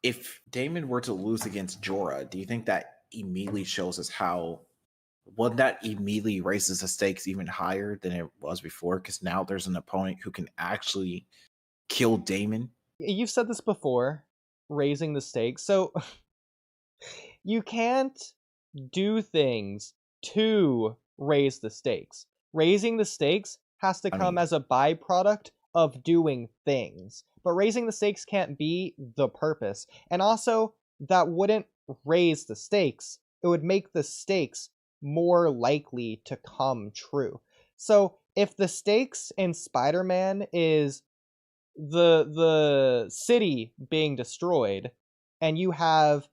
if Daemon were to lose against Jorah, do you think that immediately shows us how? Well, that immediately raises the stakes even higher than it was before, because now there's an opponent who can actually kill Daemon. You've said this before, raising the stakes. So you can't do things to raise the stakes. Raising the stakes has to come as a byproduct of doing things. But raising the stakes can't be the purpose. And also, that wouldn't raise the stakes. It would make the stakes more likely to come true. So if the stakes in Spider-Man is the city being destroyed, and you have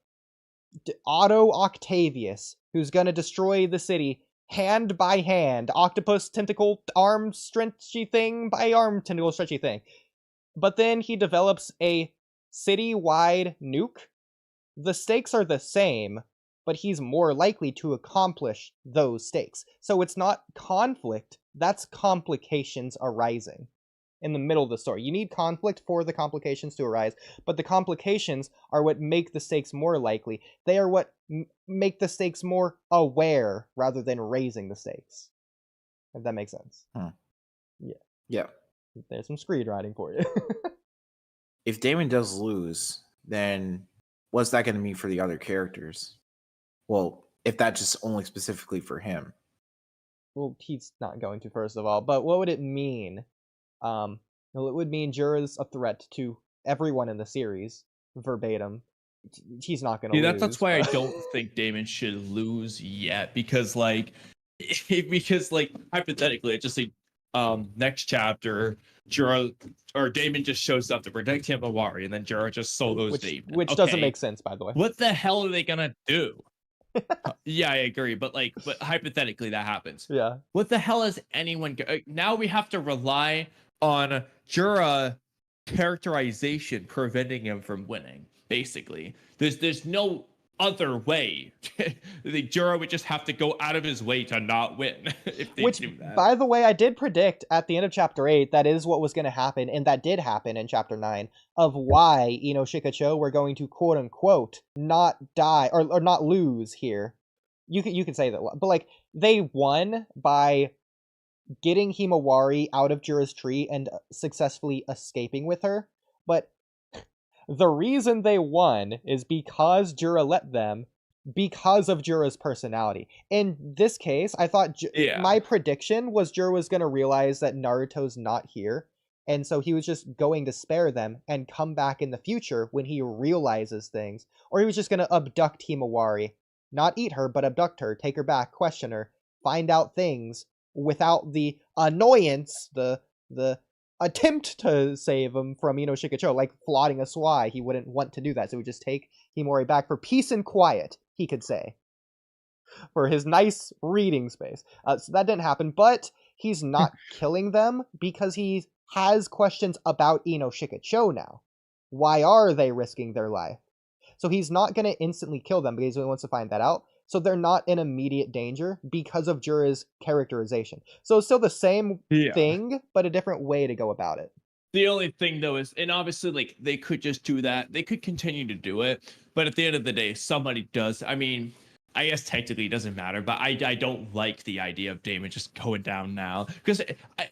Otto Octavius, who's gonna destroy the city hand by hand, octopus tentacle arm stretchy thing by arm tentacle stretchy thing, but then he develops a city-wide nuke, the stakes are the same, but he's more likely to accomplish those stakes. So it's not conflict, that's complications arising in the middle of the story. You need conflict for the complications to arise, but the complications are what make the stakes more likely. They are what make the stakes more aware rather than raising the stakes. If that makes sense. Yeah. There's some screen writing for you. If Daemon does lose, then what's that going to mean for the other characters? Well, if that's just only specifically for him. Well, he's not going to, first of all. But what would it mean? Well, it would mean Jorah's a threat to everyone in the series, verbatim. He's not going to lose. That's why I don't think Daemon should lose yet, because hypothetically, just like next chapter, Jorah or Daemon just shows up to protect Himawari, and then Jorah just solos Daemon. Which doesn't make sense, by the way. What the hell are they gonna do? Yeah, I agree, but hypothetically that happens. Yeah. What the hell is anyone now we have to rely on Jorah characterization preventing him from winning, basically. There's no other way. The Jorah would just have to go out of his way to not win if they do that. By the way, I did predict at the end of chapter 8 that is what was going to happen, and that did happen in chapter 9, of why Ino Shikacho were going to quote unquote not die or not lose here. You can say that, but like they won by getting Himawari out of Jorah's tree and successfully escaping with her, but the reason they won is because Jorah let them, because of Jorah's personality. In this case, I thought my prediction was Jorah was going to realize that Naruto's not here, and so he was just going to spare them and come back in the future when he realizes things. Or he was just going to abduct Himawari. Not eat her, but abduct her, take her back, question her, find out things without the annoyance, the attempt to save him from Ino Shikacho, like flooding a swai. He wouldn't want to do that, so he would just take Himawari back for peace and quiet, he could say, for his nice reading space. So that didn't happen, but he's not killing them because he has questions about Ino Shikacho now. Why are they risking their life? So he's not going to instantly kill them because he wants to find that out. So they're not in immediate danger because of Jorah's characterization. So it's still the same thing, but a different way to go about it. The only thing, though, is, and obviously, like, they could just do that. They could continue to do it. But at the end of the day, somebody does. I mean, I guess technically it doesn't matter, but I don't like the idea of Daemon just going down now. Because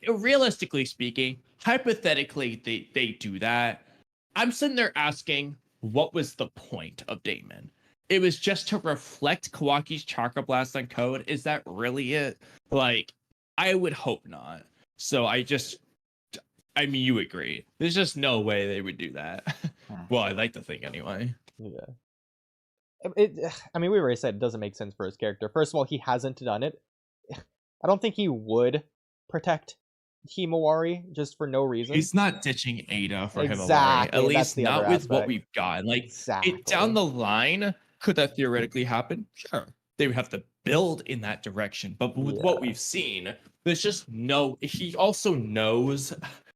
realistically speaking, hypothetically, they do that. I'm sitting there asking, what was the point of Daemon? It was just to reflect Kawaki's Chakra Blast on Code. Is that really it? Like, I would hope not. So I mean, you agree. There's just no way they would do that. Well, I like to think anyway. Yeah. I mean, we already said it doesn't make sense for his character. First of all, he hasn't done it. I don't think he would protect Himawari just for no reason. He's not ditching Ada for Himawari. At least not with what we've got. Like, down the line, could that theoretically happen? Sure. They would have to build in that direction. But with what we've seen, there's just no... He also knows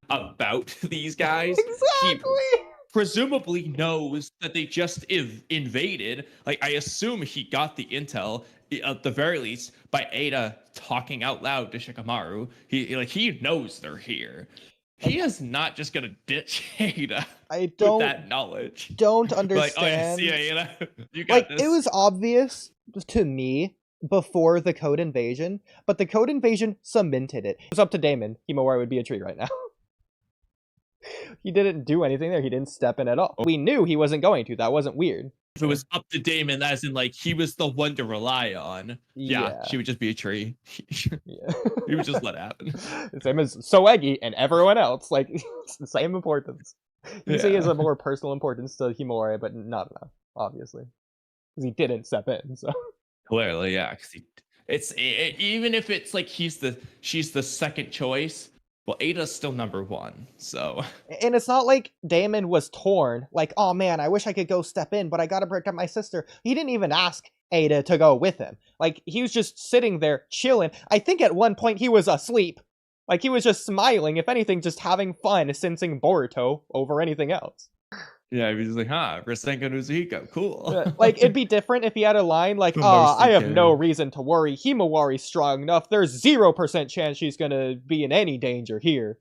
about these guys. Exactly! He presumably knows that they just invaded. Like, I assume he got the intel, at the very least, by Ada talking out loud to Shikamaru. He knows they're here. he is not just gonna ditch Ada I with that knowledge. don't Like, oh, yeah, understand. see ya, Ada. You got Like, this. it was obvious to me before the code invasion, but the code invasion cemented it. It was up to Daemon. Himawari would be a tree right now. He didn't do anything there. He didn't step in at all. We knew he wasn't going to. That wasn't weird. If it was up to Daemon, as in like he was the one to rely on, yeah. She would just be a tree. Yeah. He would just let it happen. Same as Soegi and everyone else. Like, it's the same importance. You see, has a more personal importance to Himawari, but not enough, obviously, because he didn't step in. So clearly, yeah. Because even if it's like she's the second choice. Well, Ada's still number one, so... And it's not like Daemon was torn, like, oh man, I wish I could go step in, but I gotta protect my sister. He didn't even ask Ada to go with him. Like, he was just sitting there, chilling. I think at one point he was asleep. Like, he was just smiling, if anything, just having fun, sensing Boruto over anything else. Yeah, he was just like, Rasengan Uchiha, cool. Yeah, like, it'd be different if he had a line like, I have no reason to worry. Himawari's strong enough. There's 0% chance she's gonna be in any danger here.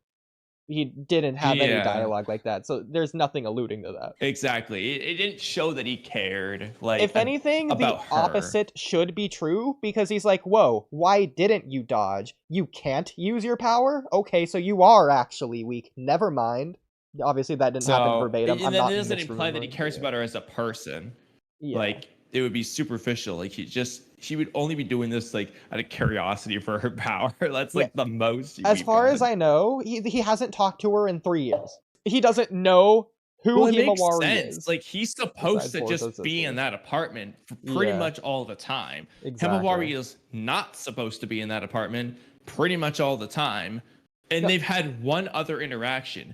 He didn't have any dialogue like that, so there's nothing alluding to that. Exactly. It didn't show that he cared. Like, if anything, the opposite should be true, because he's like, whoa, why didn't you dodge? You can't use your power? Okay, so you are actually weak. Never mind. Obviously, that didn't happen verbatim. And that doesn't imply that he cares about her as a person. Yeah. Like, it would be superficial. Like, she would only be doing this, like, out of curiosity for her power. That's, like, the most. As far as I know, he hasn't talked to her in 3 years. He doesn't know who Himawari is. Like, he's supposed to just be in that apartment for pretty much all the time. Exactly. Himawari is not supposed to be in that apartment pretty much all the time. And they've had one other interaction.